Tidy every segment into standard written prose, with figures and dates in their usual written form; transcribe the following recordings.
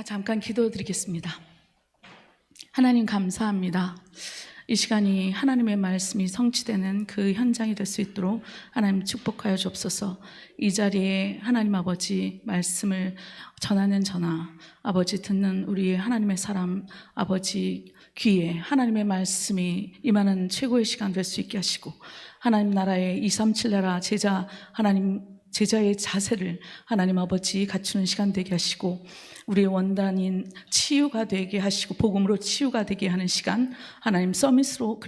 잠깐 기도드리겠습니다. 하나님 감사합니다. 이 시간이 하나님의 말씀이 성취되는 그 현장이 될 수 있도록 하나님 축복하여 주옵소서. 이 자리에 하나님 아버지 말씀을 전하는 전하, 아버지 듣는 우리 하나님의 사람 아버지 귀에 하나님의 말씀이 임하는 최고의 시간 될 수 있게 하시고, 하나님 나라의 237 나라 제자의 자세를 하나님 아버지 갖추는 시간 되게 하시고, 우리의 원단인 치유가 되게 하시고 복음으로 치유가 되게 하는 시간, 하나님 서밋으로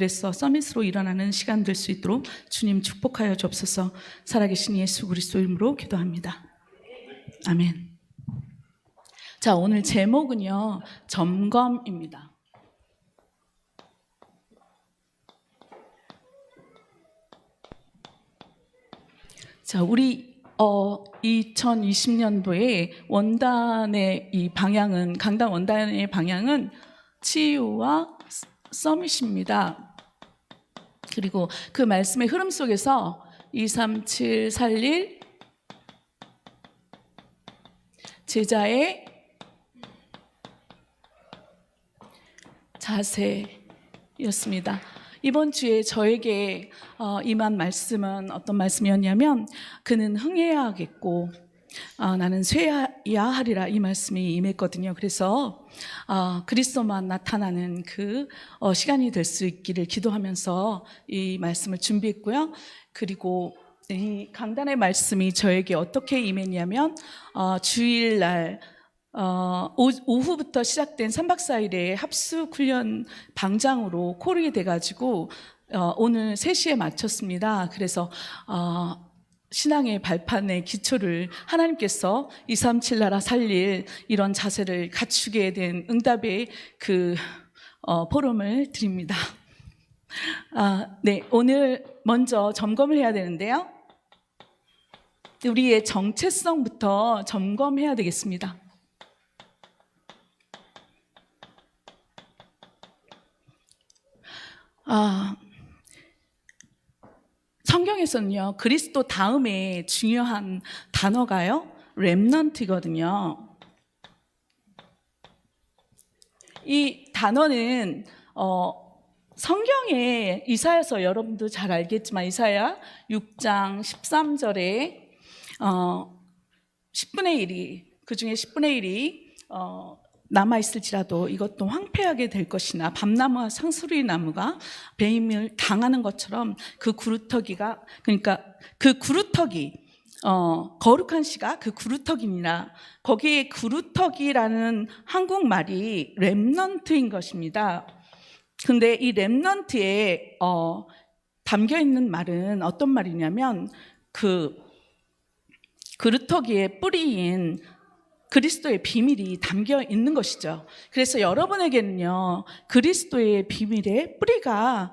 일어나는 시간 될 수 있도록 주님 축복하여 주옵소서. 살아계신 예수 그리스도 이름으로 기도합니다. 아멘. 자, 오늘 제목은요, 점검입니다. 자, 우리 2020년도에 원단의 이 방향은, 강단 원단의 방향은 치유와 서밋입니다. 그리고 그 말씀의 흐름 속에서 237 살릴 제자의 자세였습니다. 이번 주에 저에게 임한 말씀은 어떤 말씀이었냐면, 그는 흥해야 하겠고 나는 쇠야 하리라, 이 말씀이 임했거든요. 그래서 그리스도만 나타나는 그 시간이 될 수 있기를 기도하면서 이 말씀을 준비했고요. 그리고 이 강단의 말씀이 저에게 어떻게 임했냐면, 주일날 오후부터 시작된 3박 4일의 합숙 훈련 방장으로 콜이 돼가지고 오늘 3시에 마쳤습니다. 그래서 신앙의 발판의 기초를 하나님께서 237 나라 살릴 이런 자세를 갖추게 된 응답의 그 포럼을 드립니다. 네, 오늘 먼저 점검을 해야 되는데요, 우리의 정체성부터 점검해야 되겠습니다. 성경에서는요, 그리스도 다음에 중요한 단어가요, 렘넌트거든요. 이 단어는 성경에 이사야서, 여러분도 잘 알겠지만 이사야 6장 13절에 10분의 1이, 그 중에 10분의 1이 남아있을지라도 이것도 황폐하게 될 것이나 밤나무와 상수리 나무가 배임을 당하는 것처럼 그 구루터기가, 그러니까 그 구루터기, 거룩한 씨가 그 구루터기니라. 거기에 구루터기라는 한국말이 렘넌트인 것입니다. 근데 이 렘넌트에 담겨있는 말은 어떤 말이냐면, 그 구루터기의 뿌리인 그리스도의 비밀이 담겨 있는 것이죠. 그래서 여러분에게는요, 그리스도의 비밀의 뿌리가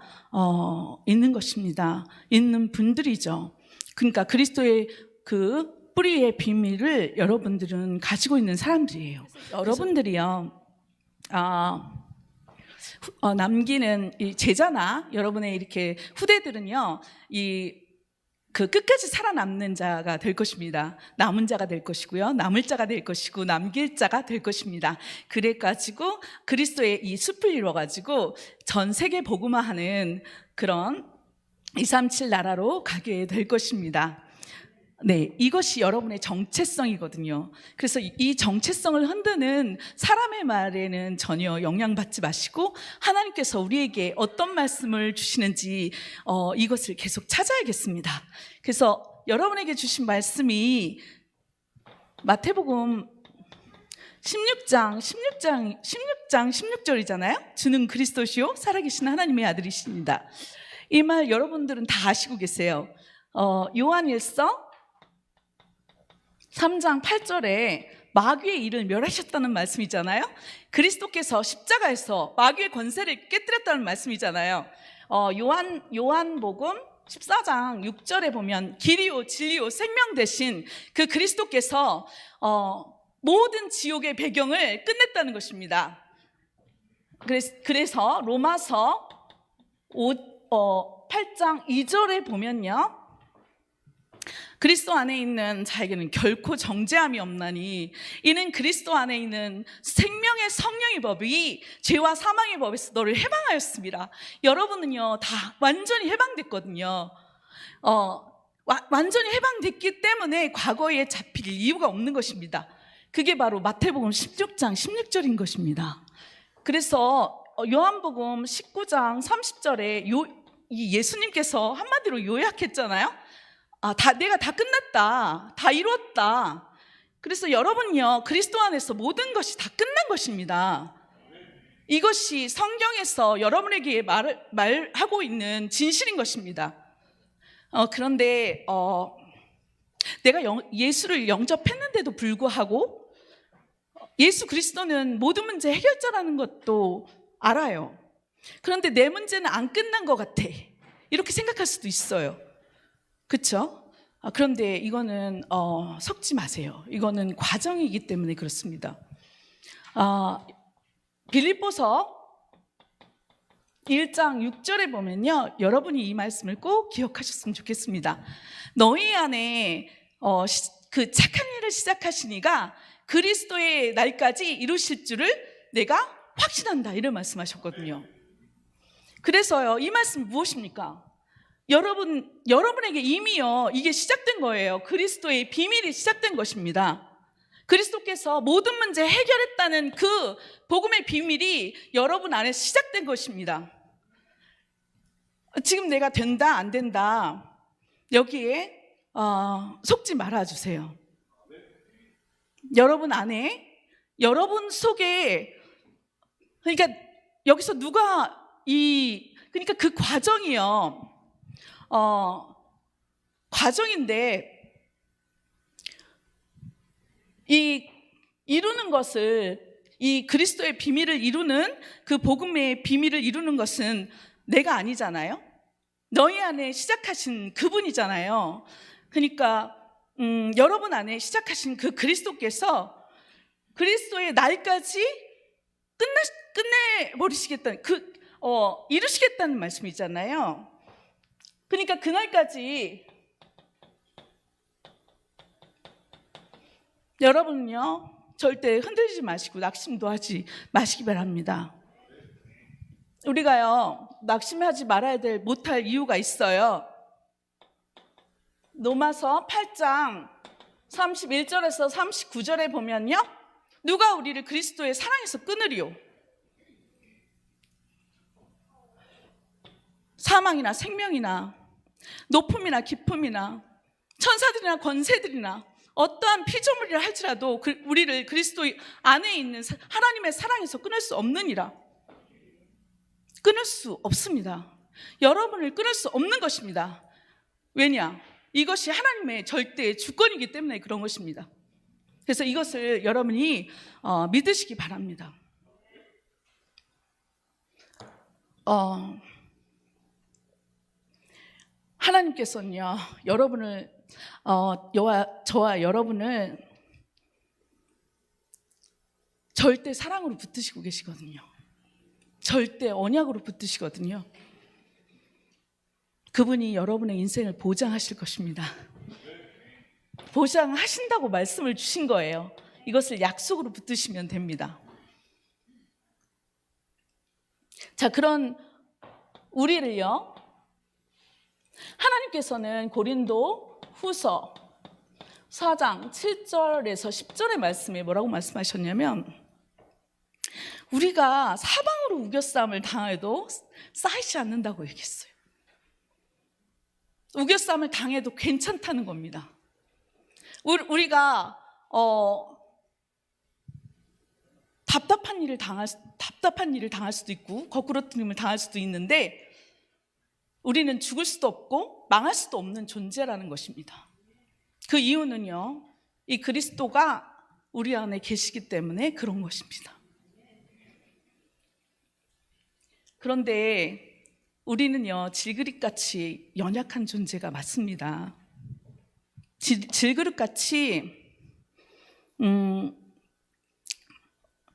있는 것입니다. 있는 분들이죠. 그러니까 그리스도의 그 뿌리의 비밀을 여러분들은 가지고 있는 사람들이에요. 여러분들이요, 남기는 이 제자나 여러분의 이렇게 후대들은요, 그 끝까지 살아남는 자가 될 것입니다. 남은 자가 될 것이고요, 남을 자가 될 것이고, 남길 자가 될 것입니다. 그래가지고 그리스도의 이 숲을 이루어가지고 전 세계 복음화하는 그런 237 나라로 가게 될 것입니다. 네, 이것이 여러분의 정체성이거든요. 그래서 이 정체성을 흔드는 사람의 말에는 전혀 영향받지 마시고, 하나님께서 우리에게 어떤 말씀을 주시는지 이것을 계속 찾아야겠습니다. 그래서 여러분에게 주신 말씀이 마태복음 16장 16절이잖아요. 주는 그리스도시요 살아계신 하나님의 아들이십니다. 이 말 여러분들은 다 아시고 계세요. 요한일서 3장 8절에 마귀의 일을 멸하셨다는 말씀이잖아요. 그리스도께서 십자가에서 마귀의 권세를 깨뜨렸다는 말씀이잖아요. 요한복음 14장 6절에 보면 길이요 진리요 생명 되신 그 그리스도께서 모든 지옥의 배경을 끝냈다는 것입니다. 그래서 로마서 8장 2절에 보면요, 그리스도 안에 있는 자에게는 결코 정죄함이 없나니 이는 그리스도 안에 있는 생명의 성령의 법이 죄와 사망의 법에서 너를 해방하였습니다. 여러분은요 다 완전히 해방됐거든요. 완전히 해방됐기 때문에 과거에 잡힐 이유가 없는 것입니다. 그게 바로 마태복음 16장 16절인 것입니다. 그래서 요한복음 19장 30절에 예수님께서 한마디로 요약했잖아요. 내가 다 끝났다, 다 이루었다. 그래서 여러분요 그리스도 안에서 모든 것이 다 끝난 것입니다. 이것이 성경에서 여러분에게 말하고 있는 진실인 것입니다. 그런데 내가 예수를 영접했는데도 불구하고 예수 그리스도는 모든 문제 해결자라는 것도 알아요. 그런데 내 문제는 안 끝난 것 같아, 이렇게 생각할 수도 있어요. 그렇죠? 그런데 이거는 섞지 마세요. 이거는 과정이기 때문에 그렇습니다. 빌립보서 1장 6절에 보면요, 여러분이 이 말씀을 꼭 기억하셨으면 좋겠습니다. 너희 안에 그 착한 일을 시작하시니가 그리스도의 날까지 이루실 줄을 내가 확신한다, 이런 말씀하셨거든요. 그래서요, 이 말씀이 무엇입니까? 여러분에게 이미요 이게 시작된 거예요. 그리스도의 비밀이 시작된 것입니다. 그리스도께서 모든 문제 해결했다는 그 복음의 비밀이 여러분 안에 시작된 것입니다. 지금 내가 된다 안 된다 여기에 속지 말아주세요. 여러분 안에, 여러분 속에, 그러니까 여기서 그러니까 그 과정이요, 과정인데 이 이루는 것을, 이 그리스도의 비밀을 이루는, 그 복음의 비밀을 이루는 것은 내가 아니잖아요. 너희 안에 시작하신 그분이잖아요. 그러니까 여러분 안에 시작하신 그 그리스도께서 그리스도의 날까지 끝내버리시겠다는 이루시겠다는 말씀이잖아요. 그러니까 그날까지 여러분은요 절대 흔들리지 마시고 낙심도 하지 마시기 바랍니다. 우리가요 낙심하지 말아야 될, 못할 이유가 있어요. 로마서 8장 31절에서 39절에 보면요, 누가 우리를 그리스도의 사랑에서 끊으리요? 사망이나 생명이나 높음이나 깊음이나 천사들이나 권세들이나 어떠한 피조물이라 할지라도 우리를 그리스도 안에 있는 하나님의 사랑에서 끊을 수 없느니라. 끊을 수 없습니다. 여러분을 끊을 수 없는 것입니다. 왜냐? 이것이 하나님의 절대 주권이기 때문에 그런 것입니다. 그래서 이것을 여러분이 믿으시기 바랍니다. 하나님께서는요 여러분을 저와 여러분을 절대 사랑으로 붙드시고 계시거든요. 절대 언약으로 붙드시거든요. 그분이 여러분의 인생을 보장하실 것입니다. 보장하신다고 말씀을 주신 거예요. 이것을 약속으로 붙드시면 됩니다. 자, 그런 우리를요 하나님께서는 고린도 후서 4장 7절에서 10절의 말씀에 뭐라고 말씀하셨냐면, 우리가 사방으로 우겨싸움을 당해도 쌓이지 않는다고 얘기했어요. 우겨싸움을 당해도 괜찮다는 겁니다. 우리가 답답한 일을 당할 수도 있고 거꾸로뜨림을 당할 수도 있는데 우리는 죽을 수도 없고 망할 수도 없는 존재라는 것입니다. 그 이유는요, 이 그리스도가 우리 안에 계시기 때문에 그런 것입니다. 그런데 우리는요 질그릇같이 연약한 존재가 맞습니다. 질그릇같이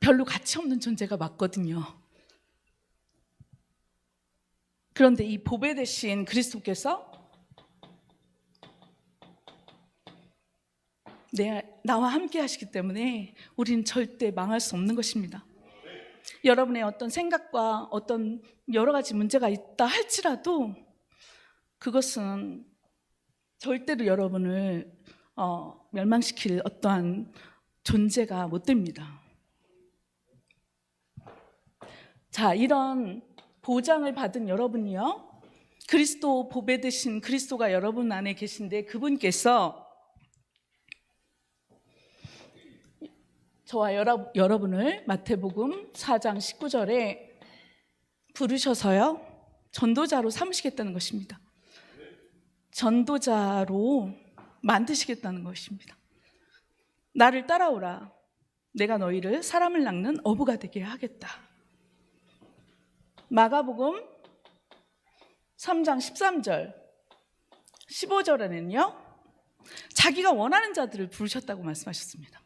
별로 가치 없는 존재가 맞거든요. 그런데 이 보배 대신 그리스도께서 나와 함께 하시기 때문에 우리는 절대 망할 수 없는 것입니다. 여러분의 어떤 생각과 어떤 여러 가지 문제가 있다 할지라도 그것은 절대로 여러분을 멸망시킬 어떠한 존재가 못 됩니다. 자, 이런 보장을 받은 여러분이요, 그리스도 보배 되신 그리스도가 여러분 안에 계신데 그분께서 저와 여러분을 마태복음 4장 19절에 부르셔서요, 전도자로 삼으시겠다는 것입니다. 전도자로 만드시겠다는 것입니다. 나를 따라오라. 내가 너희를 사람을 낚는 어부가 되게 하겠다. 마가복음 3장 13절, 15절에는요, 자기가 원하는 자들을 부르셨다고 말씀하셨습니다.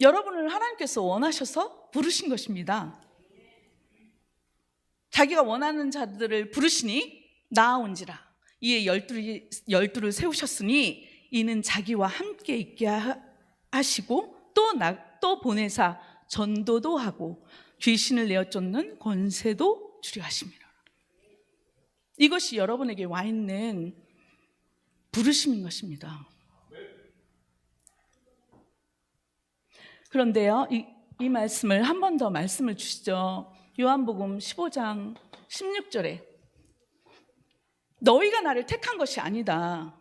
여러분을 하나님께서 원하셔서 부르신 것입니다. 자기가 원하는 자들을 부르시니 나아온지라. 이에 열두를 세우셨으니 이는 자기와 함께 있게 하시고 또 보내사 전도도 하고 귀신을 내어 쫓는 권세도 주려 하심이라. 이것이 여러분에게 와 있는 부르심인 것입니다. 그런데요, 이 말씀을 한 번 더 말씀을 주시죠. 요한복음 15장 16절에 너희가 나를 택한 것이 아니다.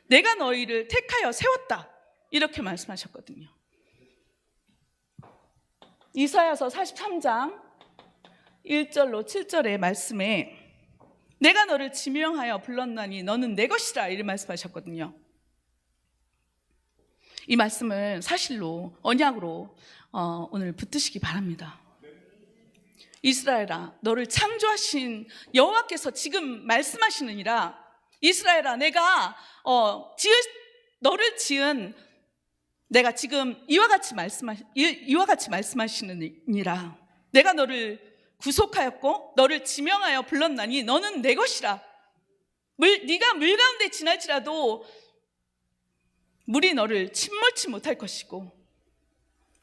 내가 너희를 택하여 세웠다. 이렇게 말씀하셨거든요. 이사야서 43장 1절로 7절의 말씀에 내가 너를 지명하여 불렀나니 너는 내 것이라 이렇게 말씀하셨거든요. 이 말씀을 사실로 언약으로 오늘 붙드시기 바랍니다. 이스라엘아, 너를 창조하신 여호와께서 지금 말씀하시느니라. 이스라엘아, 내가 너를 지은 내가 지금 이와 같이 말씀하시느니라. 내가 너를 구속하였고 너를 지명하여 불렀나니 너는 내 것이라. 네가 물 가운데 지날지라도 물이 너를 침몰치 못할 것이고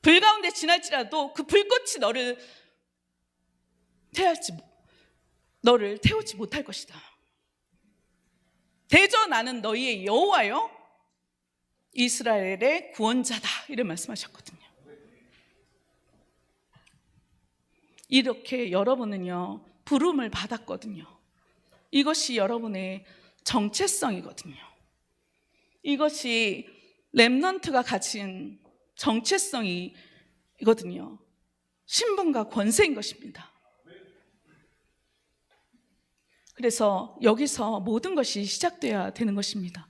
불 가운데 지날지라도 그 불꽃이 너를 태우지 못할 것이다. 대저 나는 너희의 여호와요 이스라엘의 구원자다. 이렇게 말씀하셨거든요. 이렇게 여러분은요, 부름을 받았거든요. 이것이 여러분의 정체성이거든요. 이것이 렘넌트가 가진 정체성이거든요. 신분과 권세인 것입니다. 그래서 여기서 모든 것이 시작되어야 되는 것입니다.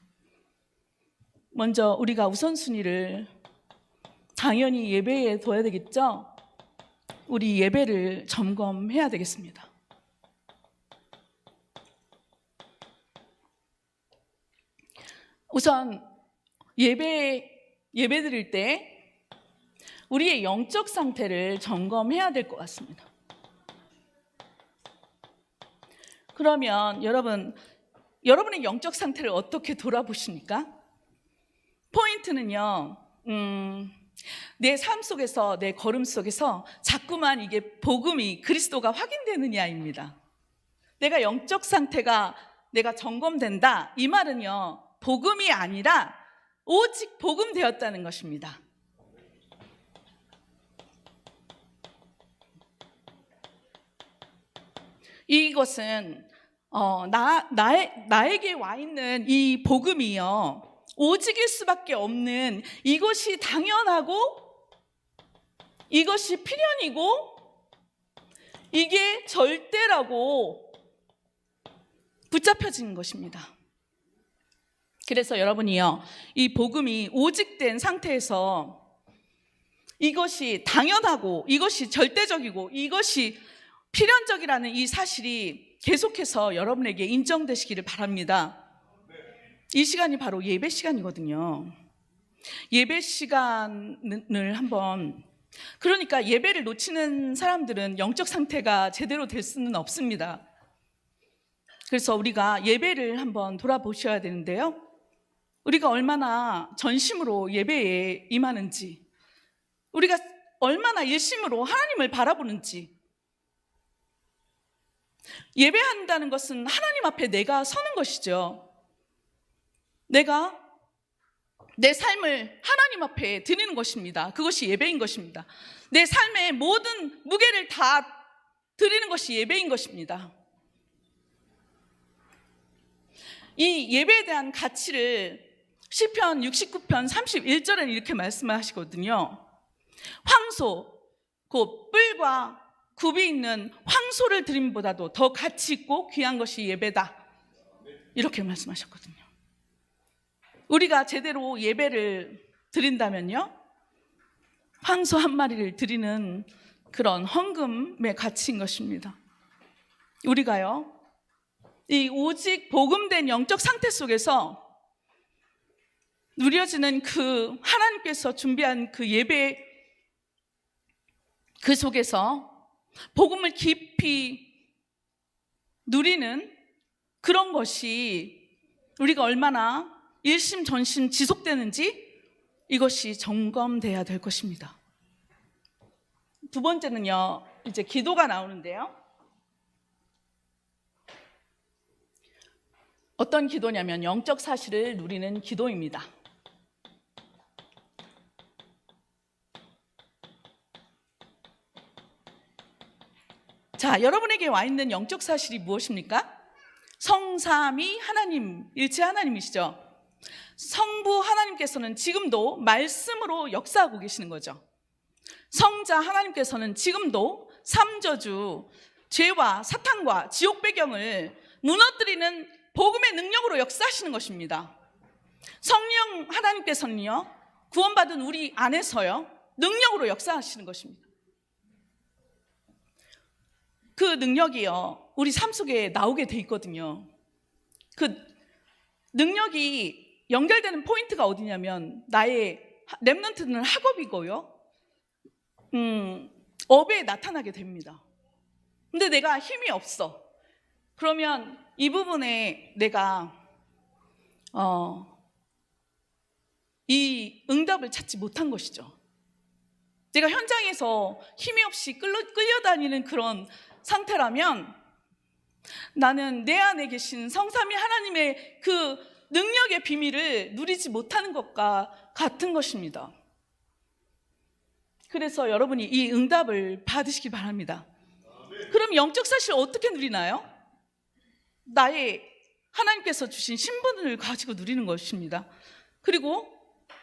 먼저 우리가 우선순위를 당연히 예배에 둬야 되겠죠? 우리 예배를 점검해야 되겠습니다. 우선 예배 드릴 때 우리의 영적 상태를 점검해야 될 것 같습니다. 그러면 여러분의 영적 상태를 어떻게 돌아보십니까? 포인트는요, 내 삶 속에서, 내 걸음 속에서 자꾸만 이게 복음이 그리스도가 확인되느냐입니다. 내가 영적 상태가 내가 점검된다, 이 말은요, 복음이 아니라 오직 복음 되었다는 것입니다. 이것은 나에게 와 있는 이 복음이요, 오직일 수밖에 없는, 이것이 당연하고 이것이 필연이고 이게 절대라고 붙잡혀진 것입니다. 그래서 여러분이요, 이 복음이 오직된 상태에서 이것이 당연하고 이것이 절대적이고 이것이 필연적이라는 이 사실이 계속해서 여러분에게 인정되시기를 바랍니다. 이 시간이 바로 예배 시간이거든요. 예배 시간을 그러니까 예배를 놓치는 사람들은 영적 상태가 제대로 될 수는 없습니다. 그래서 우리가 예배를 한번 돌아보셔야 되는데요, 우리가 얼마나 전심으로 예배에 임하는지, 우리가 얼마나 일심으로 하나님을 바라보는지. 예배한다는 것은 하나님 앞에 내가 서는 것이죠. 내가 내 삶을 하나님 앞에 드리는 것입니다. 그것이 예배인 것입니다. 내 삶의 모든 무게를 다 드리는 것이 예배인 것입니다. 이 예배에 대한 가치를 시편 69편 31절에는 이렇게 말씀하시거든요. 황소, 곧 뿔과 굽이 있는 황소를 드림보다도 더 가치 있고 귀한 것이 예배다, 이렇게 말씀하셨거든요. 우리가 제대로 예배를 드린다면요, 황소 한 마리를 드리는 그런 헌금의 가치인 것입니다. 우리가요, 이 오직 복음된 영적 상태 속에서 누려지는 그 하나님께서 준비한 그 예배, 그 속에서 복음을 깊이 누리는 그런 것이 우리가 얼마나 일심전심 지속되는지, 이것이 점검돼야 될 것입니다. 두 번째는요, 이제 기도가 나오는데요. 어떤 기도냐면 영적 사실을 누리는 기도입니다. 자, 여러분에게 와 있는 영적 사실이 무엇입니까? 성삼위 하나님, 일체 하나님이시죠. 성부 하나님께서는 지금도 말씀으로 역사하고 계시는 거죠. 성자 하나님께서는 지금도 삼저주, 죄와 사탄과 지옥 배경을 무너뜨리는 복음의 능력으로 역사하시는 것입니다. 성령 하나님께서는요, 구원받은 우리 안에서요, 능력으로 역사하시는 것입니다. 그 능력이요, 우리 삶 속에 나오게 돼 있거든요. 그 능력이 연결되는 포인트가 어디냐면 나의 렘넌트는 학업이고요, 업에 나타나게 됩니다. 근데 내가 힘이 없어. 그러면 이 부분에 내가 이 응답을 찾지 못한 것이죠. 내가 현장에서 힘이 없이 끌려다니는 그런 상태라면 나는 내 안에 계신 성삼위 하나님의 그 능력의 비밀을 누리지 못하는 것과 같은 것입니다. 그래서 여러분이 이 응답을 받으시기 바랍니다. 그럼 영적 사실 어떻게 누리나요? 나의 하나님께서 주신 신분을 가지고 누리는 것입니다. 그리고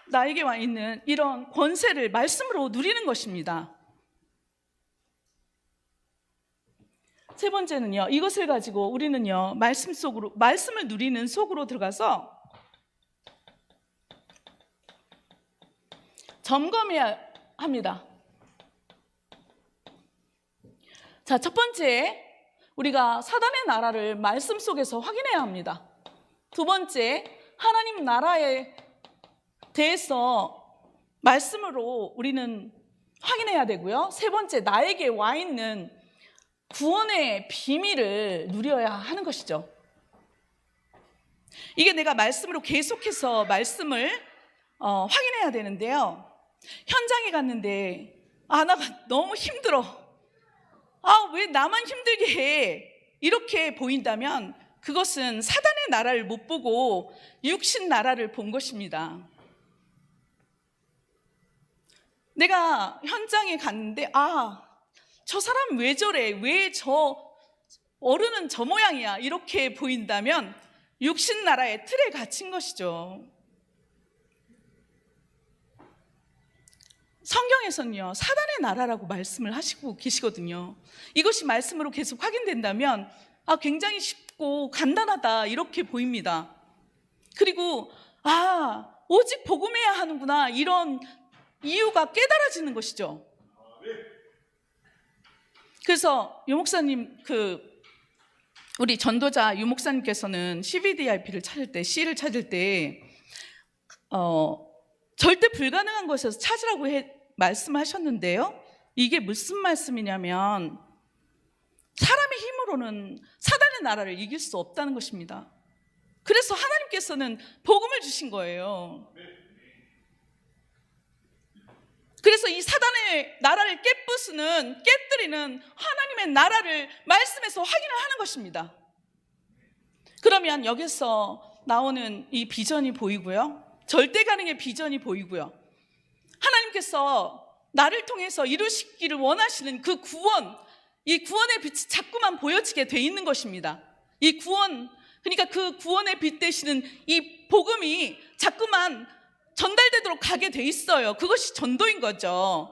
나에게 와 있는 이런 권세를 말씀으로 누리는 것입니다. 세 번째는요, 이것을 가지고 우리는요, 말씀을 누리는 속으로 들어가서 점검해야 합니다. 자, 첫 번째, 우리가 사단의 나라를 말씀 속에서 확인해야 합니다. 두 번째, 하나님 나라에 대해서 말씀으로 우리는 확인해야 되고요. 세 번째, 나에게 와 있는 구원의 비밀을 누려야 하는 것이죠. 이게 내가 말씀으로 계속해서 말씀을 확인해야 되는데요. 현장에 갔는데 나 너무 힘들어. 왜 나만 힘들게 해? 이렇게 보인다면 그것은 사단의 나라를 못 보고 육신 나라를 본 것입니다. 내가 현장에 갔는데 저 사람 왜 저래? 왜 저 어른은 저 모양이야? 이렇게 보인다면 육신 나라의 틀에 갇힌 것이죠. 성경에서는요, 사단의 나라라고 말씀을 하시고 계시거든요. 이것이 말씀으로 계속 확인된다면 굉장히 쉽고 간단하다, 이렇게 보입니다. 그리고 오직 복음해야 하는구나, 이런 이유가 깨달아지는 것이죠. 그래서 유 목사님, 우리 전도자 유 목사님께서는 CVDIP를 찾을 때, C를 찾을 때 절대 불가능한 것에서 찾으라고 말씀하셨는데요. 이게 무슨 말씀이냐면 사람의 힘으로는 사단의 나라를 이길 수 없다는 것입니다. 그래서 하나님께서는 복음을 주신 거예요. 그래서 이 사단의 나라를 깨뜨리는 하나님의 나라를 말씀에서 확인을 하는 것입니다. 그러면 여기서 나오는 이 비전이 보이고요. 절대 가능의 비전이 보이고요. 하나님께서 나를 통해서 이루시기를 원하시는 그 구원, 이 구원의 빛이 자꾸만 보여지게 돼 있는 것입니다. 이 구원, 그러니까 그 구원의 빛 되시는 이 복음이 자꾸만 전달되도록 가게 돼 있어요. 그것이 전도인 거죠.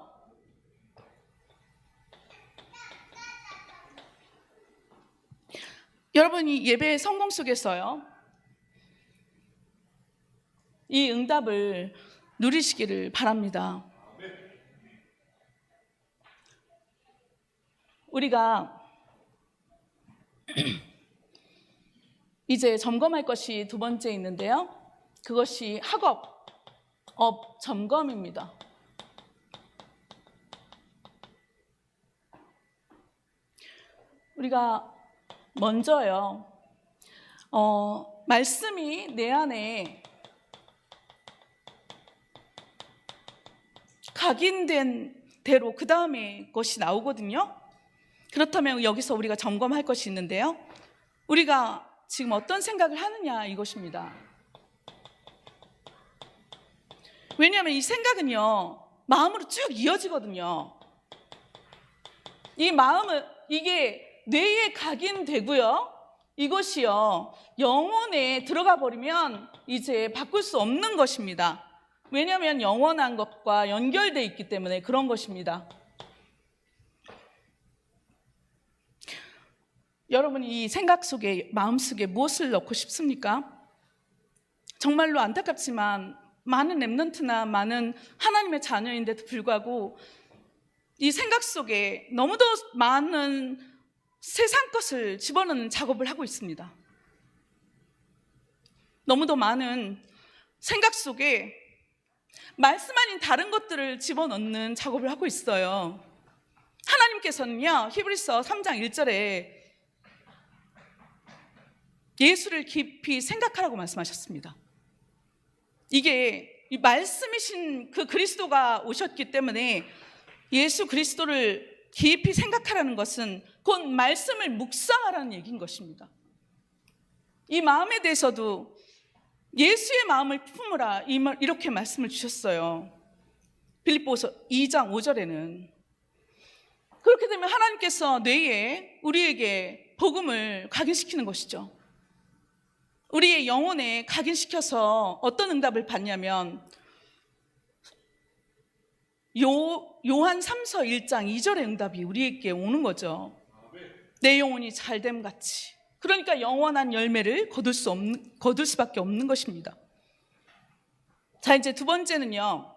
여러분이 예배 성공 속에서요, 이 응답을 누리시기를 바랍니다. 우리가 이제 점검할 것이 두 번째 있는데요. 그것이 학업 점검입니다. 우리가 먼저요, 말씀이 내 안에 각인된 대로 그 다음에 것이 나오거든요. 그렇다면 여기서 우리가 점검할 것이 있는데요. 우리가 지금 어떤 생각을 하느냐, 이것입니다. 왜냐하면 이 생각은요, 마음으로 쭉 이어지거든요. 이 마음은, 이게 뇌에 각인되고요, 이것이요, 영혼에 들어가 버리면 이제 바꿀 수 없는 것입니다. 왜냐하면 영원한 것과 연결되어 있기 때문에 그런 것입니다. 여러분, 이 생각 속에, 마음 속에 무엇을 넣고 싶습니까? 정말로 안타깝지만 많은 렘넌트나 많은 하나님의 자녀인데도 불구하고 이 생각 속에 너무도 많은 세상 것을 집어넣는 작업을 하고 있습니다. 너무도 많은 생각 속에 말씀 아닌 다른 것들을 집어넣는 작업을 하고 있어요. 하나님께서는요, 히브리서 3장 1절에 예수를 깊이 생각하라고 말씀하셨습니다. 이게 이 말씀이신 그 그리스도가 오셨기 때문에 예수 그리스도를 깊이 생각하라는 것은 곧 말씀을 묵상하라는 얘기인 것입니다. 이 마음에 대해서도 예수의 마음을 품으라, 이렇게 말씀을 주셨어요. 빌립보서 2장 5절에는. 그렇게 되면 하나님께서 뇌에 우리에게 복음을 각인시키는 것이죠. 우리의 영혼에 각인시켜서 어떤 응답을 받냐면 요한 3서 1장 2절의 응답이 우리에게 오는 거죠. 내 영혼이 잘됨 같이. 그러니까 영원한 열매를 거둘 수밖에 없는 것입니다. 자, 이제 두 번째는요,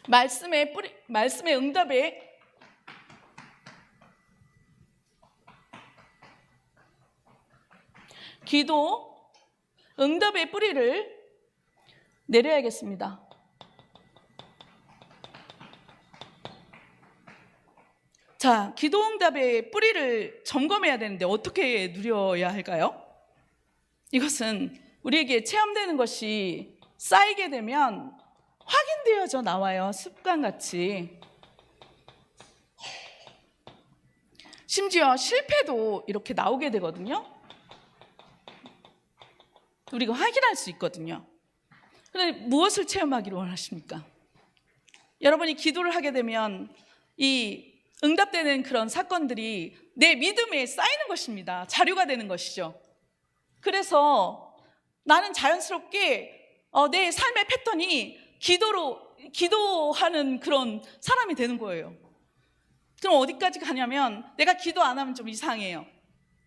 말씀의 응답에 기도 응답의 뿌리를 내려야겠습니다. 자, 기도 응답의 뿌리를 점검해야 되는데 어떻게 누려야 할까요? 이것은 우리에게 체험되는 것이 쌓이게 되면 확인되어져 나와요. 습관같이. 심지어 실패도 이렇게 나오게 되거든요. 우리가 확인할 수 있거든요. 그런데 무엇을 체험하기를 원하십니까? 여러분이 기도를 하게 되면 이 응답되는 그런 사건들이 내 믿음에 쌓이는 것입니다. 자료가 되는 것이죠. 그래서 나는 자연스럽게 내 삶의 패턴이 기도하는 그런 사람이 되는 거예요. 그럼 어디까지 가냐면 내가 기도 안 하면 좀 이상해요.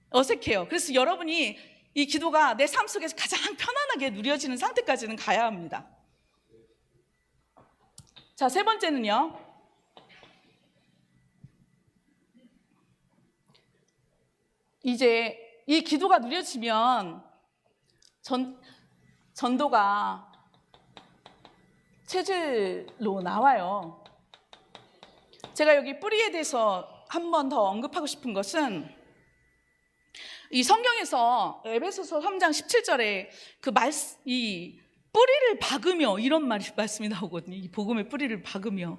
어색해요. 그래서 여러분이 이 기도가 내 삶 속에서 가장 편안하게 누려지는 상태까지는 가야 합니다. 자, 세 번째는요, 이제 이 기도가 누려지면 전도가 체질로 나와요. 제가 여기 뿌리에 대해서 한 번 더 언급하고 싶은 것은 이 성경에서 에베소서 3장 17절에 이 뿌리를 박으며 이런 말씀이 나오거든요. 이 복음의 뿌리를 박으며.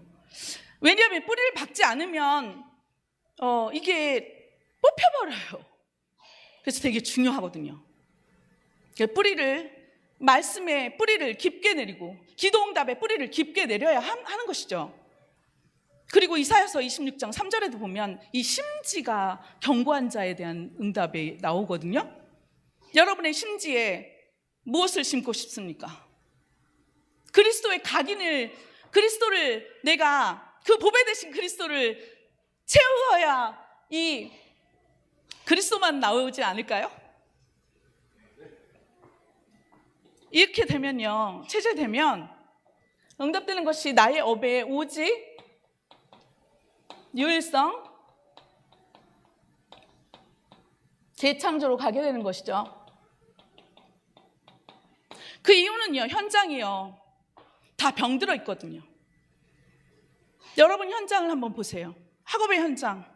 왜냐하면 뿌리를 박지 않으면 이게 뽑혀버려요. 그래서 되게 중요하거든요. 말씀의 뿌리를 깊게 내리고 기도응답의 뿌리를 깊게 내려야 하는 것이죠. 그리고 이사야서 26장 3절에도 보면 이 심지가 견고한 자에 대한 응답이 나오거든요. 여러분의 심지에 무엇을 심고 싶습니까? 그리스도를 내가 그 보배 되신 그리스도를 채워야 이 그리스도만 나오지 않을까요? 이렇게 되면요, 체질되면 응답되는 것이 나의 업에 오직 유일성, 재창조로 가게 되는 것이죠. 그 이유는요, 현장이요, 다 병들어 있거든요. 여러분 현장을 한번 보세요. 학업의 현장.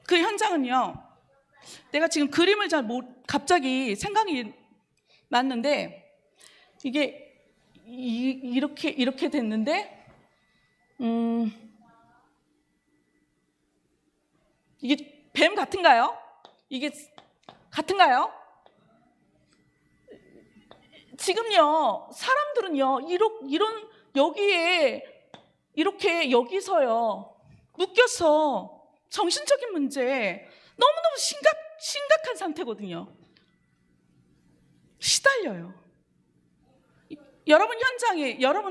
그 현장은요, 내가 지금 그림을 갑자기 생각이 났는데, 이게 이렇게 됐는데, 이게 뱀 같은가요? 이게 같은가요? 지금요, 사람들은요, 여기에 이렇게 여기서요, 묶여서 정신적인 문제 너무너무 심각한 상태거든요. 시달려요. 여러분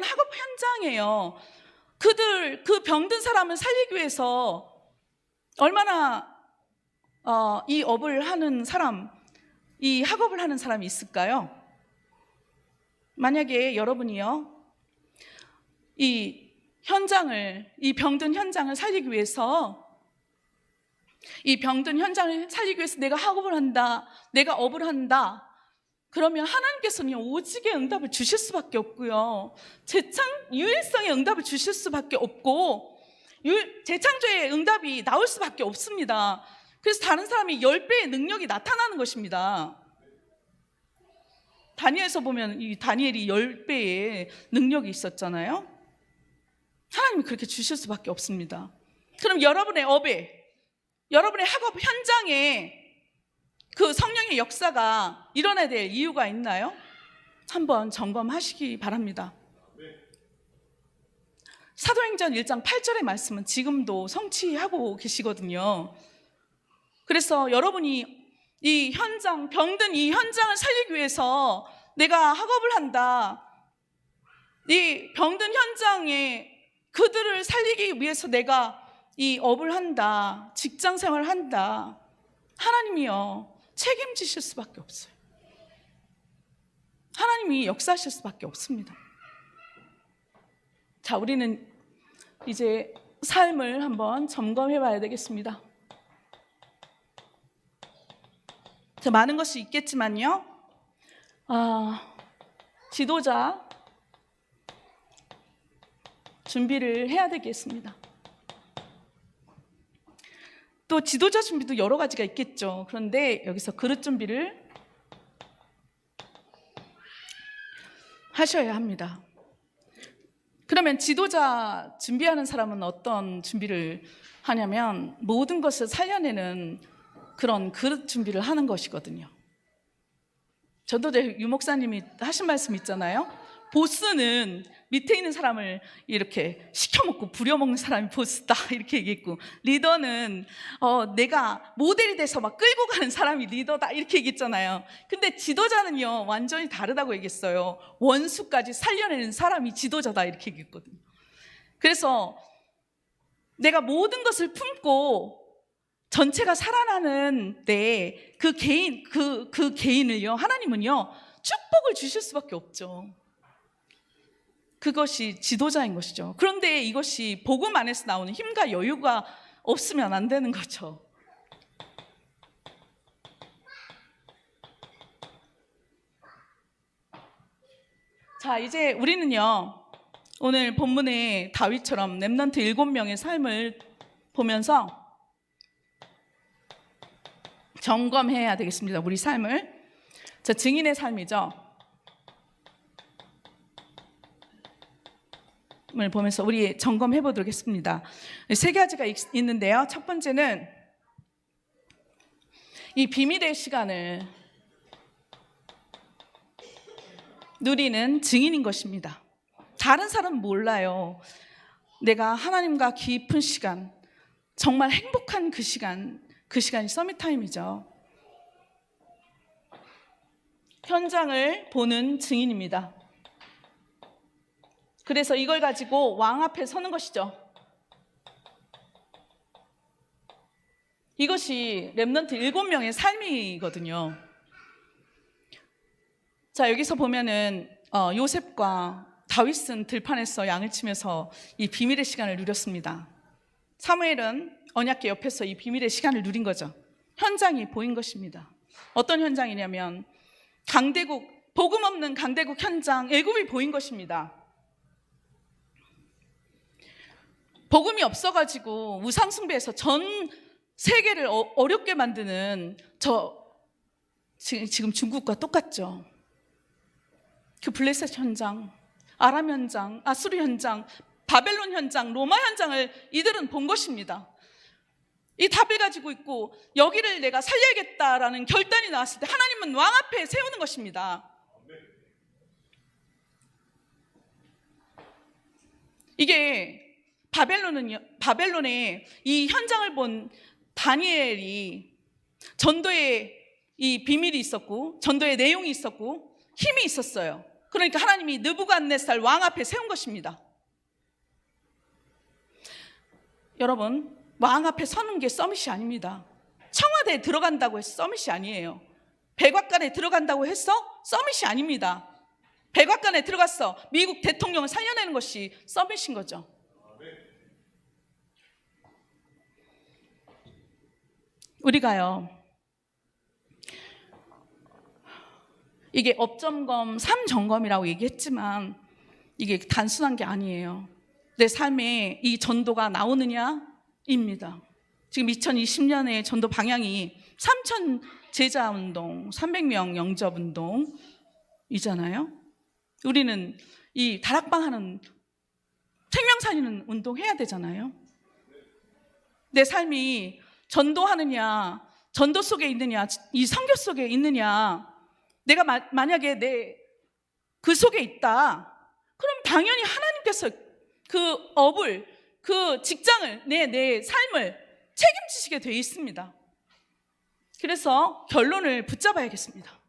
학업 현장에요, 그 병든 사람을 살리기 위해서 얼마나 이 업을 하는 사람, 이 학업을 하는 사람이 있을까요? 만약에 여러분이요, 이 병든 현장을 살리기 위해서 내가 학업을 한다, 내가 업을 한다, 그러면 하나님께서는 오직의 응답을 주실 수밖에 없고요, 유일성의 응답을 주실 수밖에 없고, 재창조의 응답이 나올 수밖에 없습니다. 그래서 다른 사람이 10배의 능력이 나타나는 것입니다. 다니엘서 보면 이 다니엘이 10배의 능력이 있었잖아요. 하나님이 그렇게 주실 수밖에 없습니다. 그럼 여러분의 업에, 여러분의 학업 현장에 그 성령의 역사가 일어나야 될 이유가 있나요? 한번 점검하시기 바랍니다. 사도행전 1장 8절의 말씀은 지금도 성취하고 계시거든요. 그래서 여러분이 병든 이 현장을 살리기 위해서 내가 학업을 한다, 이 병든 현장에 그들을 살리기 위해서 내가 이 업을 한다, 직장 생활을 한다, 하나님이요, 책임지실 수밖에 없어요. 하나님이 역사하실 수밖에 없습니다. 자, 우리는 이제 삶을 한번 점검해 봐야 되겠습니다. 자, 많은 것이 있겠지만요, 지도자 준비를 해야 되겠습니다. 또 지도자 준비도 여러 가지가 있겠죠. 그런데 여기서 그릇 준비를 하셔야 합니다. 그러면 지도자 준비하는 사람은 어떤 준비를 하냐면 모든 것을 살려내는 그런 그릇 준비를 하는 것이거든요. 저도 유 목사님이 하신 말씀 있잖아요. 보스는 밑에 있는 사람을 이렇게 시켜먹고 부려먹는 사람이 보스다, 이렇게 얘기했고, 리더는 내가 모델이 돼서 막 끌고 가는 사람이 리더다, 이렇게 얘기했잖아요. 근데 지도자는요, 완전히 다르다고 얘기했어요. 원수까지 살려내는 사람이 지도자다, 이렇게 얘기했거든요. 그래서 내가 모든 것을 품고 전체가 살아나는데 그 개인을요, 하나님은요, 축복을 주실 수밖에 없죠. 그것이 지도자인 것이죠. 그런데 이것이 복음 안에서 나오는 힘과 여유가 없으면 안 되는 거죠. 자, 이제 우리는요, 오늘 본문의 다윗처럼 렘넌트 7명의 삶을 보면서 점검해야 되겠습니다. 우리 삶을. 자, 증인의 삶이죠. 을 보면서 우리 점검해 보도록 하겠습니다. 세 가지가 있는데요. 첫 번째는 이 비밀의 시간을 누리는 증인인 것입니다. 다른 사람은 몰라요. 내가 하나님과 깊은 시간, 정말 행복한 그 시간이 서밋타임이죠. 현장을 보는 증인입니다. 그래서 이걸 가지고 왕 앞에 서는 것이죠. 이것이 렘넌트 7명의 삶이거든요. 자, 여기서 보면은 요셉과 다윗은 들판에서 양을 치면서 이 비밀의 시간을 누렸습니다. 사무엘은 언약궤 옆에서 이 비밀의 시간을 누린 거죠. 현장이 보인 것입니다. 어떤 현장이냐면 복음 없는 강대국 현장, 애굽이 보인 것입니다. 복음이 없어가지고 우상숭배에서 전 세계를 어렵게 만드는 지금 중국과 똑같죠. 그 블레셋 현장, 아람 현장, 아수르 현장, 바벨론 현장, 로마 현장을 이들은 본 것입니다. 이 답을 가지고 있고 여기를 내가 살려야겠다라는 결단이 나왔을 때 하나님은 왕 앞에 세우는 것입니다. 이게 바벨론의 이 현장을 본 다니엘이 전도의 이 비밀이 있었고 전도의 내용이 있었고 힘이 있었어요. 그러니까 하나님이 느부갓네살 왕 앞에 세운 것입니다. 여러분, 왕 앞에 서는 게 서밋이 아닙니다. 청와대에 들어간다고 해서 서밋이 아니에요. 백악관에 들어간다고 해서 서밋이 아닙니다. 백악관에 들어갔어 미국 대통령을 살려내는 것이 서밋인 거죠. 우리가요, 이게 업점검 3점검이라고 얘기했지만 이게 단순한 게 아니에요. 내 삶에 이 전도가 나오느냐입니다. 지금 2020년에 전도 방향이 3,000 제자 운동, 300명 영접 운동이잖아요. 우리는 이 다락방 하는 생명 살리는 운동 해야 되잖아요. 내 삶이 전도하느냐, 전도 속에 있느냐, 이 선교 속에 있느냐, 내가 만약에 그 속에 있다, 그럼 당연히 하나님께서 그 업을, 그 직장을, 내 삶을 책임지시게 되어 있습니다. 그래서 결론을 붙잡아야겠습니다.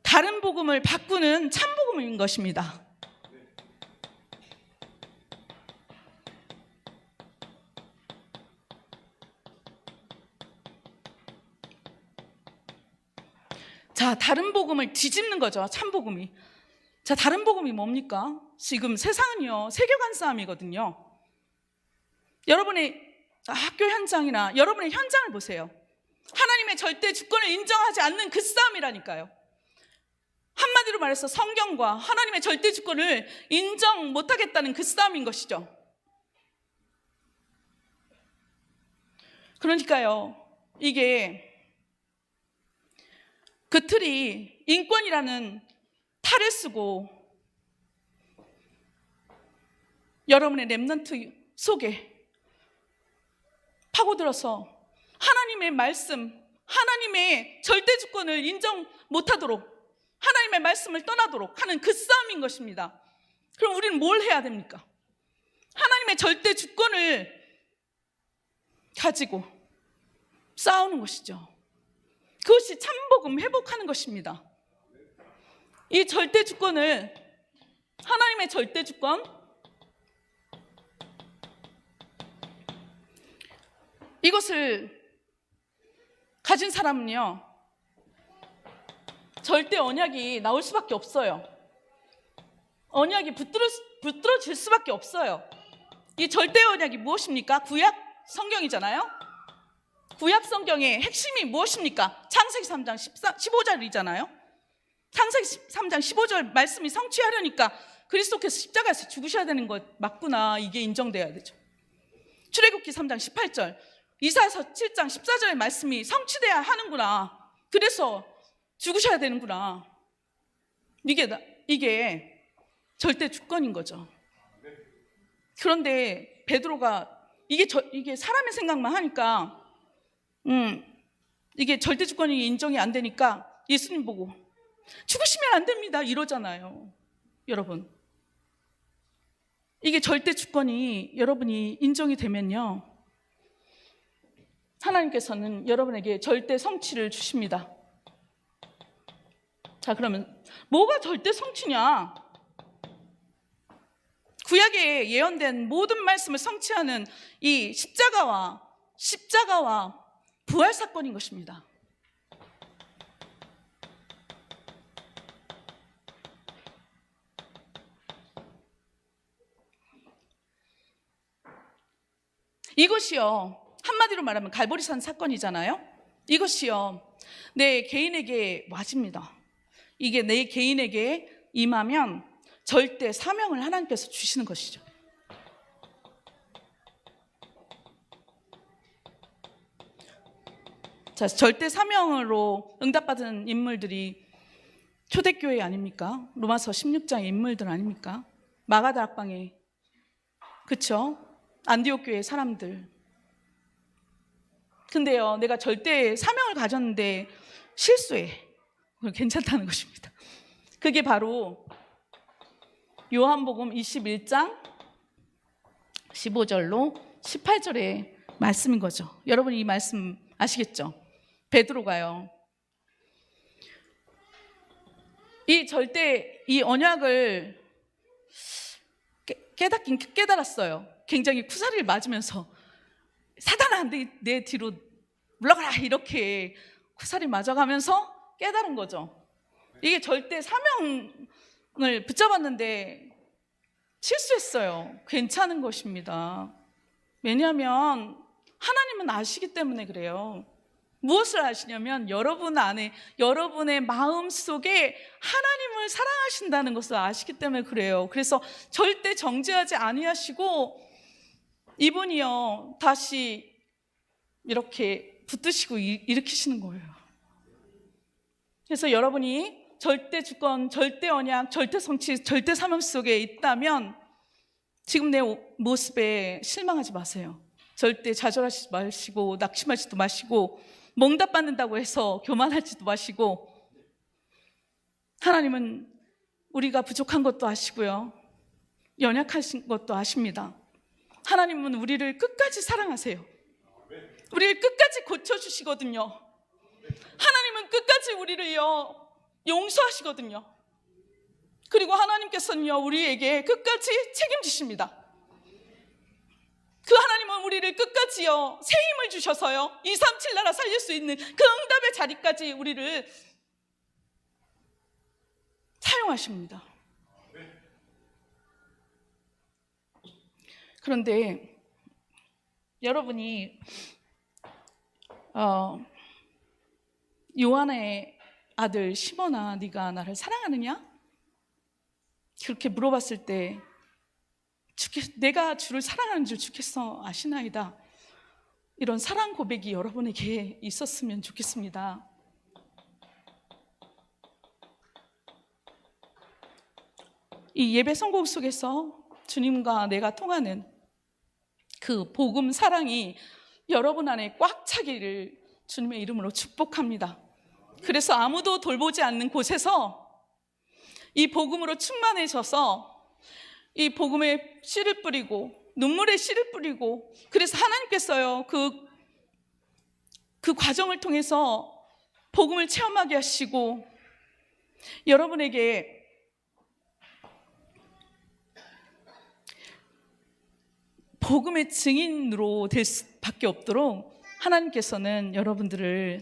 다른 복음을 바꾸는 참 복음인 것입니다. 자, 다른 복음을 뒤집는 거죠. 참 복음이. 자, 다른 복음이 뭡니까? 지금 세상은요, 세계관 싸움이거든요. 여러분의 학교 현장이나 여러분의 현장을 보세요. 하나님의 절대 주권을 인정하지 않는 그 싸움이라니까요. 한마디로 말해서 성경과 하나님의 절대 주권을 인정 못하겠다는 그 싸움인 것이죠. 그러니까요, 이게 그 틀이 인권이라는 탈을 쓰고 여러분의 렘넌트 속에 파고들어서 하나님의 말씀, 하나님의 절대 주권을 인정 못하도록, 하나님의 말씀을 떠나도록 하는 그 싸움인 것입니다. 그럼 우리는 뭘 해야 됩니까? 하나님의 절대 주권을 가지고 싸우는 것이죠. 그것이 참복음 회복하는 것입니다. 이 절대 주권을, 하나님의 절대 주권, 이것을 가진 사람은요, 절대 언약이 나올 수밖에 없어요. 언약이 붙들어질 수밖에 없어요. 이 절대 언약이 무엇입니까? 구약 성경이잖아요. 구약 성경의 핵심이 무엇입니까? 창세기 3장 15절이잖아요. 창세기 3장 15절 말씀이 성취하려니까 그리스도께서 십자가에서 죽으셔야 되는 것 맞구나, 이게 인정돼야 되죠. 출애굽기 3장 18절, 이사야서 7장 14절의 말씀이 성취돼야 하는구나. 그래서 죽으셔야 되는구나. 이게 절대 주권인 거죠. 그런데 베드로가 이게 사람의 생각만 하니까 이게 절대 주권이 인정이 안 되니까 예수님 보고 죽으시면 안 됩니다 이러잖아요. 여러분, 이게 절대 주권이 여러분이 인정이 되면요, 하나님께서는 여러분에게 절대 성취를 주십니다. 자, 그러면 뭐가 절대 성취냐? 구약에 예언된 모든 말씀을 성취하는 이 십자가와 부활 사건인 것입니다. 이것이요, 한마디로 말하면 갈보리산 사건이잖아요. 이것이요, 내 개인에게 와집니다. 이게 내 개인에게 임하면 절대 사명을 하나님께서 주시는 것이죠. 자, 절대 사명으로 응답받은 인물들이 초대교회 아닙니까? 로마서 16장의 인물들 아닙니까? 마가다락방에, 그쵸? 안디옥 교회 사람들. 근데요, 내가 절대 사명을 가졌는데 실수해. 그건 괜찮다는 것입니다. 그게 바로 요한복음 21장 15절로 18절의 말씀인 거죠. 여러분 이 말씀 아시겠죠? 베드로가요, 이 언약을 깨닫긴 깨달았어요. 굉장히 쿠사리를 맞으면서 사단아 내 뒤로 물러가라 이렇게 쿠사리 맞아가면서 깨달은 거죠. 이게 절대 사명을 붙잡았는데 실수했어요. 괜찮은 것입니다. 왜냐하면 하나님은 아시기 때문에 그래요. 무엇을 아시냐면 여러분 안에, 여러분의 마음 속에 하나님을 사랑하신다는 것을 아시기 때문에 그래요. 그래서 절대 정죄하지 아니하시고 이분이요 다시 이렇게 붙드시고 일으키시는 거예요. 그래서 여러분이 절대 주권, 절대 언약, 절대 성취, 절대 사명 속에 있다면 지금 내 모습에 실망하지 마세요. 절대 좌절하지 마시고 낙심하지도 마시고 몽답받는다고 해서 교만하지도 마시고, 하나님은 우리가 부족한 것도 아시고요, 연약하신 것도 아십니다. 하나님은 우리를 끝까지 사랑하세요. 우리를 끝까지 고쳐주시거든요. 하나님은 끝까지 우리를요 용서하시거든요. 그리고 하나님께서는요 우리에게 끝까지 책임지십니다. 그 하나님은 우리를 끝까지요 새 힘을 주셔서요 237 나라 살릴 수 있는 그 응답의 자리까지 우리를 사용하십니다. 그런데 여러분이 요한의 아들 시몬아, 네가 나를 사랑하느냐? 그렇게 물어봤을 때 내가 주를 사랑하는 줄 주께서 아시나이다. 이런 사랑 고백이 여러분에게 있었으면 좋겠습니다. 이 예배 선곡 속에서 주님과 내가 통하는 그 복음 사랑이 여러분 안에 꽉 차기를 주님의 이름으로 축복합니다. 그래서 아무도 돌보지 않는 곳에서 이 복음으로 충만해져서 이 복음에 씨를 뿌리고 눈물에 씨를 뿌리고, 그래서 하나님께서요 그 과정을 통해서 복음을 체험하게 하시고 여러분에게 복음의 증인으로 될 수밖에 없도록 하나님께서는 여러분들을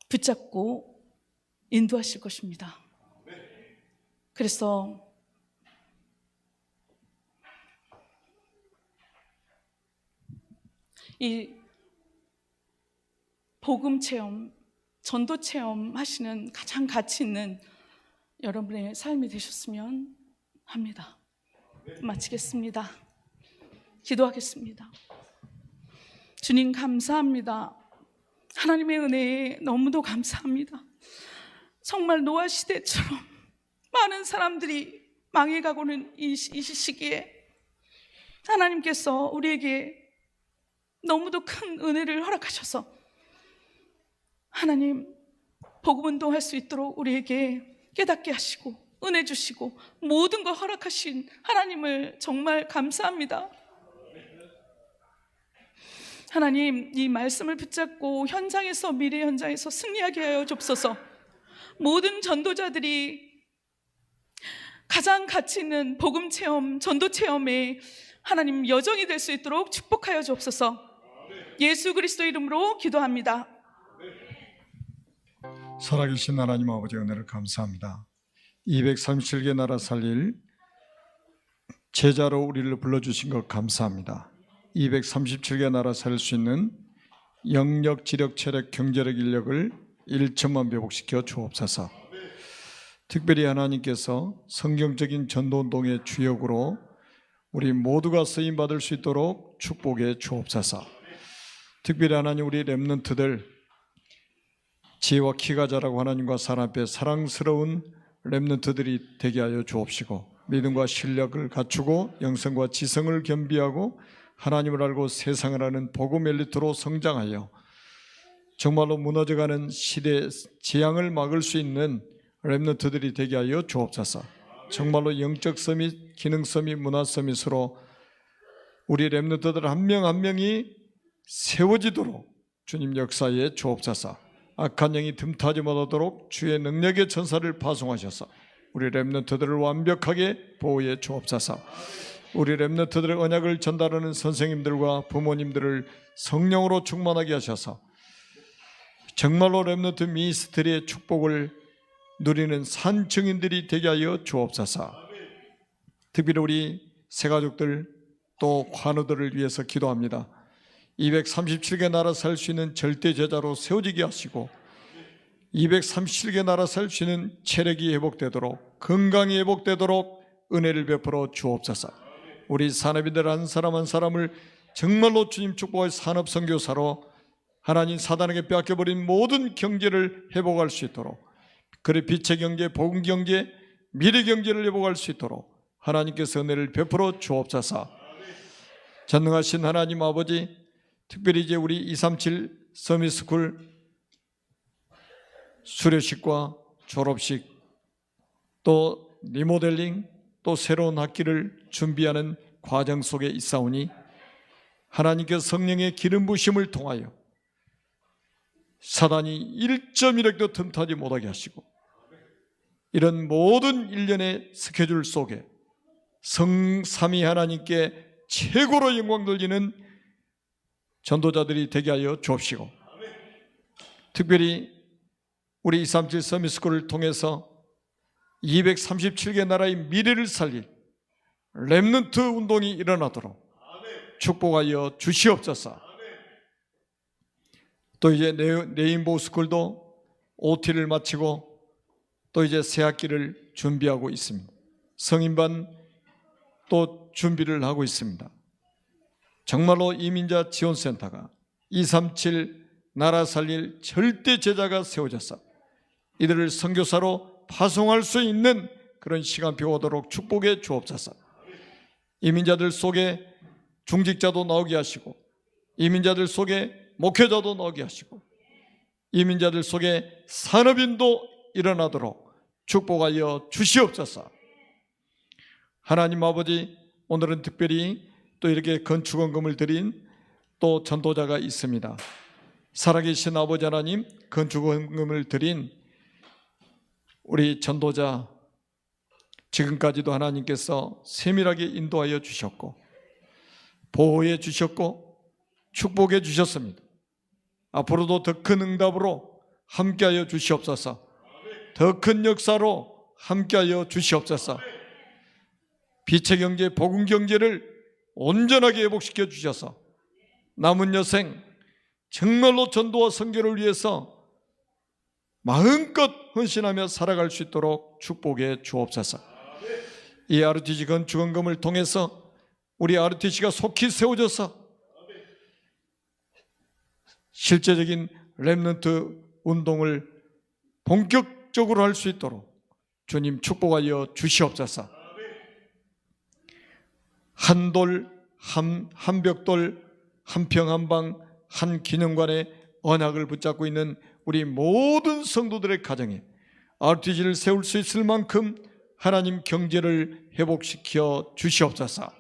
붙잡고 인도하실 것입니다. 그래서 이 복음 체험, 전도 체험 하시는 가장 가치 있는 여러분의 삶이 되셨으면 합니다. 마치겠습니다. 기도하겠습니다. 주님 감사합니다. 하나님의 은혜에 너무도 감사합니다. 정말 노아 시대처럼 많은 사람들이 망해가고는 이 시기에 하나님께서 우리에게 너무도 큰 은혜를 허락하셔서 하나님 복음 운동할 수 있도록 우리에게 깨닫게 하시고 은혜 주시고 모든 걸 허락하신 하나님을 정말 감사합니다. 하나님, 이 말씀을 붙잡고 현장에서, 미래 현장에서 승리하게 하여 주옵소서. 모든 전도자들이 가장 가치 있는 복음 체험, 전도 체험에 하나님 여정이 될 수 있도록 축복하여 주옵소서. 예수 그리스도 이름으로 기도합니다. 살아계신 하나님 아버지 은혜를 감사합니다. 237개 나라 살릴 제자로 우리를 불러주신 것 감사합니다. 237개 나라 살릴 수 있는 영력, 지력, 체력, 경제력, 인력을 1천만 회복시켜 주옵소서. 특별히 하나님께서 성경적인 전도운동의 주역으로 우리 모두가 쓰임받을 수 있도록 축복해 주옵소서. 특별히 하나님, 우리 렘넌트들 지혜와 키가 자라고 하나님과 사람 앞에 사랑스러운 렘넌트들이 되게 하여 주옵시고, 믿음과 실력을 갖추고 영성과 지성을 겸비하고 하나님을 알고 세상을 아는 복음 엘리트로 성장하여 정말로 무너져가는 시대의 재앙을 막을 수 있는 렘넌트들이 되게 하여 주옵소서. 정말로 영적 서밋, 기능 서밋, 문화 서밋으로 우리 렘넌트들 한 명 한 명이 세워지도록 주님 역사에 주옵소서. 악한 영이 틈타지 못하도록 주의 능력의 천사를 파송하셔서 우리 렘넌트들을 완벽하게 보호해 주옵소서. 우리 렘넌트들의 언약을 전달하는 선생님들과 부모님들을 성령으로 충만하게 하셔서 정말로 렘넌트 미니스트리의 축복을 누리는 산 증인들이 되게 하여 주옵소서. 특별히 우리 새가족들 또 환우들을 위해서 기도합니다. 237개 나라 살 수 있는 절대 제자로 세워지게 하시고 237개 나라 살 수 있는 체력이 회복되도록, 건강이 회복되도록 은혜를 베풀어 주옵소서. 우리 산업인들 한 사람 한 사람을 정말로 주님 축복의 산업 선교사로 하나님 사단에게 빼앗겨버린 모든 경제를 회복할 수 있도록, 그래 빛의 경제, 복음 경제, 미래 경제를 회복할 수 있도록 하나님께서 은혜를 베풀어 주옵소서. 전능하신 하나님 아버지, 특별히 이제 우리 237 서밋스쿨 수료식과 졸업식, 또 리모델링, 또 새로운 학기를 준비하는 과정 속에 있사오니 하나님께서 성령의 기름 부심을 통하여 사단이 1.1핵도 틈타지 못하게 하시고, 이런 모든 일련의 스케줄 속에 성삼위 하나님께 최고로 영광 돌리는 전도자들이 되게 하여 주옵시고, 특별히 우리 237 서밋스쿨을 통해서 237개 나라의 미래를 살릴 렘넌트 운동이 일어나도록 축복하여 주시옵소서. 또 이제 레인보우 스쿨도 OT를 마치고 또 이제 새 학기를 준비하고 있습니다. 성인반 또 준비를 하고 있습니다. 정말로 이민자 지원센터가 237 나라 살릴 절대 제자가 세워져서 이들을 선교사로 파송할 수 있는 그런 시간표가 오도록 축복해 주옵소서. 이민자들 속에 중직자도 나오게 하시고, 이민자들 속에 목회자도 나오게 하시고, 이민자들 속에 산업인도 일어나도록 축복하여 주시옵소서. 하나님 아버지, 오늘은 특별히 또 이렇게 건축원금을 드린 또 전도자가 있습니다. 살아계신 아버지 하나님, 건축원금을 드린 우리 전도자, 지금까지도 하나님께서 세밀하게 인도하여 주셨고 보호해 주셨고 축복해 주셨습니다. 앞으로도 더 큰 응답으로 함께하여 주시옵소서. 더 큰 역사로 함께하여 주시옵소서. 빛의 경제, 복음 경제를 온전하게 회복시켜 주셔서 남은 여생 정말로 전도와 선교를 위해서 마음껏 헌신하며 살아갈 수 있도록 축복해 주옵소서. 이 RTC 건축원금을 통해서 우리 RTC가 속히 세워져서 실제적인 렘넌트 운동을 본격적으로 할 수 있도록 주님 축복하여 주시옵소서. 한 돌, 한 벽돌, 한 평 한 방, 한 기념관의 언약을 붙잡고 있는 우리 모든 성도들의 가정에 RTG를 세울 수 있을 만큼 하나님 경제를 회복시켜 주시옵소서.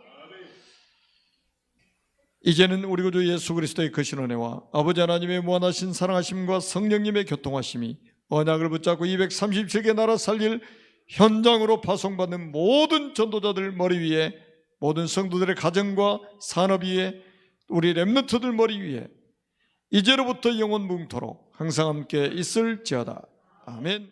이제는 우리 구주 예수 그리스도의 거신 은혜와 아버지 하나님의 무한하신 사랑하심과 성령님의 교통하심이 언약을 붙잡고 237개 나라 살릴 현장으로 파송받는 모든 전도자들 머리 위에, 모든 성도들의 가정과 산업 위에, 우리 렘넌트들 머리 위에 이제로부터 영원 무궁토록 항상 함께 있을지어다. 아멘.